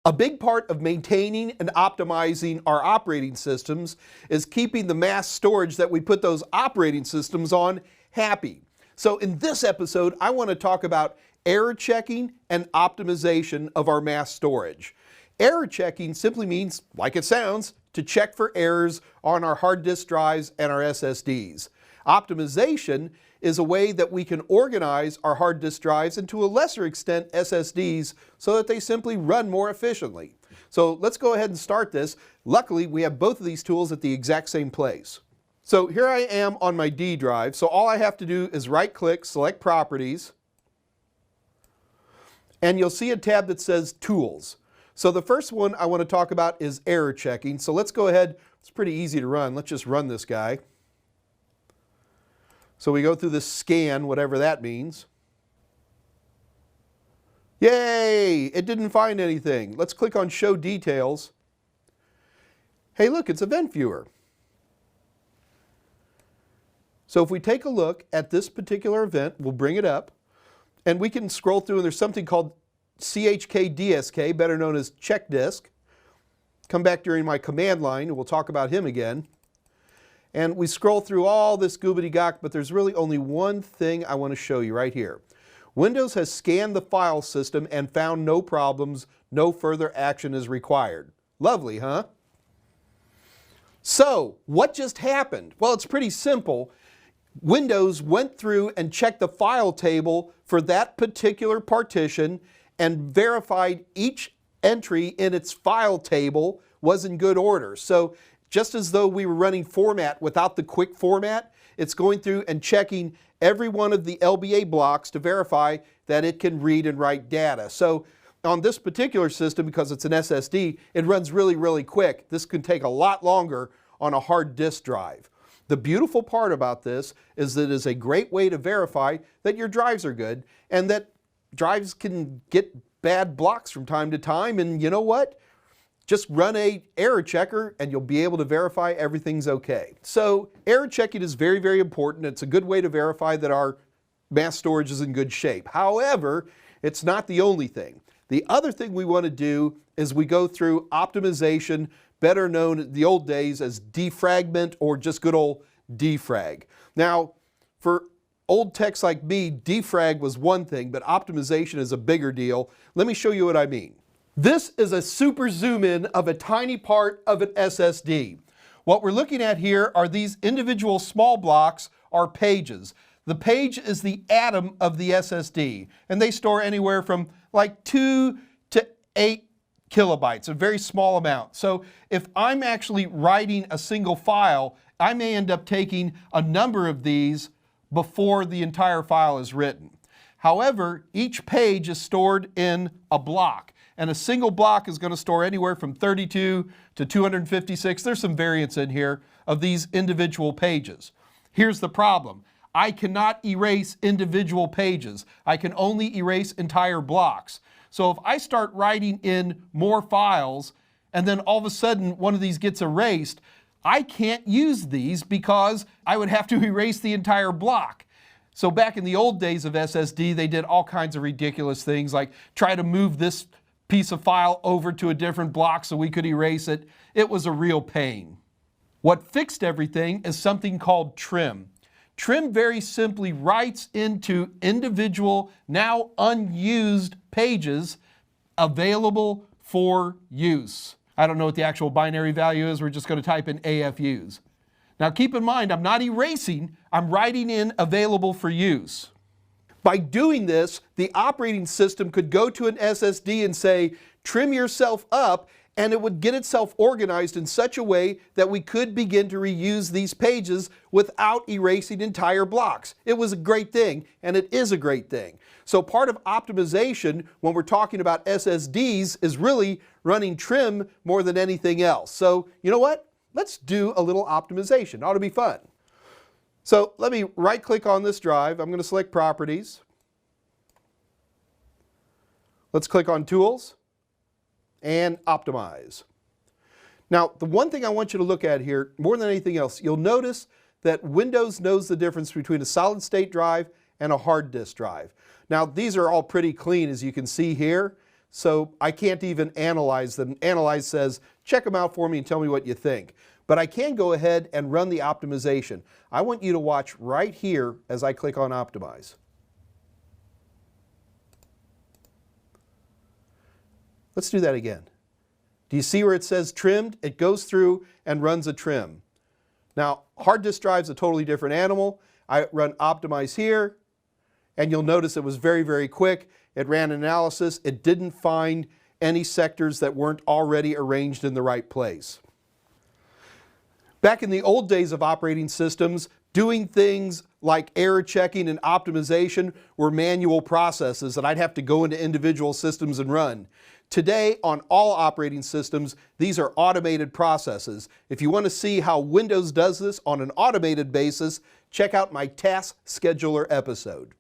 A big part of maintaining and optimizing our operating systems is keeping the mass storage that we put those operating systems on happy. So in this episode, I want to talk about error checking and optimization of our mass storage. Error checking simply means, like it sounds, to check for errors on our hard disk drives and our SSDs. Optimization is a way that we can organize our hard disk drives and to a lesser extent SSDs so that they simply run more efficiently. So let's go ahead and start this. Luckily, we have both of these tools at the exact same place. So here I am on my D drive. So all I have to do is right click, select Properties, and you'll see a tab that says Tools. So the first one I want to talk about is error checking. So let's go ahead. It's pretty easy to run. Let's just run this guy. So we go through this scan, whatever that means. Yay! It didn't find anything. Let's click on Show Details. Hey, look, it's Event Viewer. So if we take a look at this particular event, we'll bring it up, and we can scroll through, and there's something called CHKDSK, better known as check disk. Come back during my command line, and we'll talk about him again. And we scroll through all this goobity-gok, but there's really only one thing I want to show you right here. Windows has scanned the file system and found no problems. No further action is required. Lovely, huh? So, what just happened? Well, it's pretty simple. Windows went through and checked the file table for that particular partition and verified each entry in its file table was in good order. So, just as though we were running format without the quick format, it's going through and checking every one of the LBA blocks to verify that it can read and write data. So on this particular system, because it's an SSD, it runs really, really quick. This can take a lot longer on a hard disk drive. The beautiful part about this is that it is a great way to verify that your drives are good and that drives can get bad blocks from time to time, and you know what? Just run a error checker and you'll be able to verify everything's okay. So error checking is very, very important. It's a good way to verify that our mass storage is in good shape. However, it's not the only thing. The other thing we want to do is we go through optimization, better known in the old days as defragment or just good old defrag. Now, for old techs like me, defrag was one thing, but optimization is a bigger deal. Let me show you what I mean. This is a super zoom in of a tiny part of an SSD. What we're looking at here are these individual small blocks are pages. The page is the atom of the SSD, and they store anywhere from like 2 to 8 kilobytes, a very small amount. So if I'm actually writing a single file, I may end up taking a number of these before the entire file is written. However, each page is stored in a block. And a single block is going to store anywhere from 32 to 256. There's some variance in here of these individual pages. Here's the problem. I cannot erase individual pages. I can only erase entire blocks. So if I start writing in more files and then all of a sudden one of these gets erased, I can't use these because I would have to erase the entire block. So back in the old days of SSD, they did all kinds of ridiculous things like try to move this piece of file over to a different block so we could erase it. It was a real pain. What fixed everything is something called trim. Trim very simply writes into individual, now unused pages available for use. I don't know what the actual binary value is. We're just going to type in AFUs. Now keep in mind, I'm not erasing, I'm writing in available for use. By doing this, the operating system could go to an SSD and say, trim yourself up, and it would get itself organized in such a way that we could begin to reuse these pages without erasing entire blocks. It was a great thing, and it is a great thing. So part of optimization when we're talking about SSDs is really running trim more than anything else. So you know what? Let's do a little optimization. It ought to be fun. So let me right-click on this drive. I'm going to select Properties. Let's click on Tools and Optimize. Now, the one thing I want you to look at here, more than anything else, you'll notice that Windows knows the difference between a solid-state drive and a hard disk drive. Now, these are all pretty clean, as you can see here. so I can't even analyze them. Analyze says, check them out for me and tell me what you think. But I can go ahead and run the optimization. I want you to watch right here as I click on Optimize. Let's do that again. Do you see where it says trimmed? It goes through and runs a trim. Now, hard disk drive's a totally different animal. I run Optimize here, and you'll notice it was very, very quick. It ran analysis. It didn't find any sectors that weren't already arranged in the right place. Back in the old days of operating systems, doing things like error checking and optimization were manual processes that I'd have to go into individual systems and run. Today, on all operating systems, these are automated processes. If you want to see how Windows does this on an automated basis, check out my Task Scheduler episode.